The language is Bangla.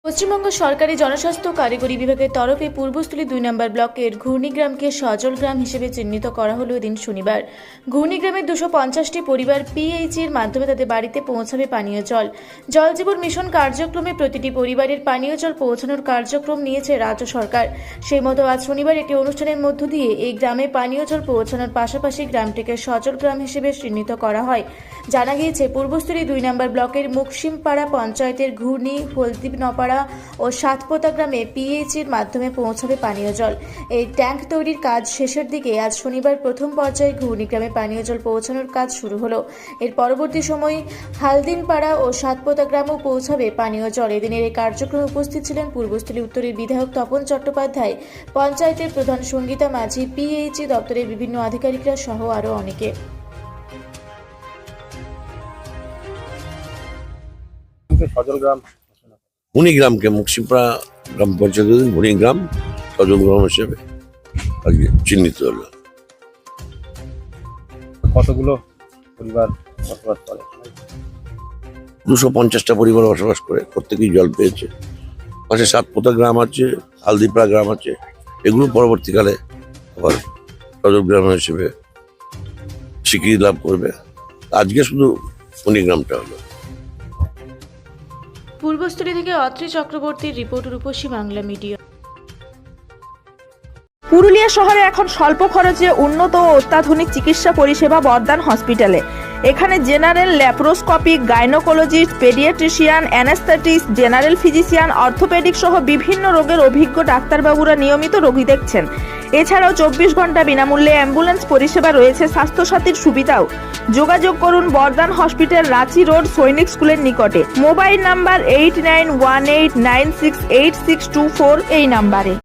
পশ্চিমবঙ্গ সরকারি জনস্বাস্থ্য কারিগরি বিভাগের তরফে পূর্বস্থলী ২ নম্বর ব্লকের ঘূর্ণিগ্রামকে সজল গ্রাম হিসেবে চিহ্নিত করা হলো এদিন শনিবার। ঘূর্ণিগ্রামের 250টি পরিবার পিএইচির মাধ্যমে তাদের বাড়িতে পৌঁছাবে পানীয় জল। জল জীবন মিশন কার্যক্রমে প্রতিটি পরিবারের পানীয় জল পৌঁছানোর কার্যক্রম নিয়েছে রাজ্য সরকার। সেই মতো আজ শনিবার একটি অনুষ্ঠানের মধ্য দিয়ে এই গ্রামে পানীয় জল পৌঁছানোর পাশাপাশি গ্রামটিকে সজল গ্রাম হিসেবে চিহ্নিত করা হয়। জানা গিয়েছে পূর্বস্থলী 2 নম্বর ব্লকের মুকসিমপাড়া পঞ্চায়েতের ঘূর্ণি হলদিনপাড়া ও সাতপোতা গ্রামে পিএইচির মাধ্যমে পৌঁছাবে পানীয় জল। এই ট্যাঙ্ক তৈরির কাজ শেষের দিকে আজ শনিবার প্রথম পর্যায়ে ঘূর্ণিগ্রামে পানীয় জল পৌঁছানোর কাজ শুরু হলো। এর পরবর্তী সময়ে হালদিনপাড়া ও সাতপোতা গ্রামেও পৌঁছাবে পানীয় জল। এদিনের এই কার্যক্রমে উপস্থিত ছিলেন পূর্বস্থলী উত্তরের বিধায়ক তপন চট্টোপাধ্যায়, পঞ্চায়েতের প্রধান সঙ্গীতা মাঝি, পিএইচি দপ্তরের বিভিন্ন আধিকারিকরা সহ আরও অনেকে। ঘূর্ণিগ্রামকে মুকসিমপাড়া গ্রাম পঞ্চায়েতের ঘূর্ণিগ্রাম সজল গ্রাম হিসেবে আজকে চিহ্নিত হলো। কতগুলো পরিবার বসবাস করে? 250টা পরিবার বসবাস করে, প্রত্যেকেই জল পেয়েছে। পাশে সাতপোতা গ্রাম আছে, হালদিপাড়া গ্রাম আছে, এগুলো পরবর্তীকালে আবার সজল গ্রাম হিসেবে স্বীকৃতি লাভ করবে। আজকে শুধু ঘূর্ণিগ্রামটা হলো। পূর্বস্থলী থেকে অত্রি চক্রবর্তীর রিপোর্ট, রূপসী বাংলা মিডিয়া। পুরুলিয়া শহরে এখন স্বল্প খরচে উন্নত ও অত্যাধুনিক চিকিৎসা পরিষেবা বর্দান হসপিটালে। এখানে general, laparoscopic, gynaecologist, paediatrician, anaesthetist, general physician, orthopaedic সহ বিভিন্ন রোগের অভিজ্ঞ ডাক্তারবাবুরা নিয়মিত রোগী দেখছেন। এছাড়াও 24 ঘন্টা বিনামূল্যে অ্যাম্বুলেন্স পরিষেবা রয়েছে, স্বাস্থ্যসাথীর সুবিধাও। যোগাযোগ করুন বর্দান হসপিটাল, রাঁচি রোড, সৈনিক স্কুলের নিকটে। মোবাইল নাম্বার 8918968624 এই নাম্বারে।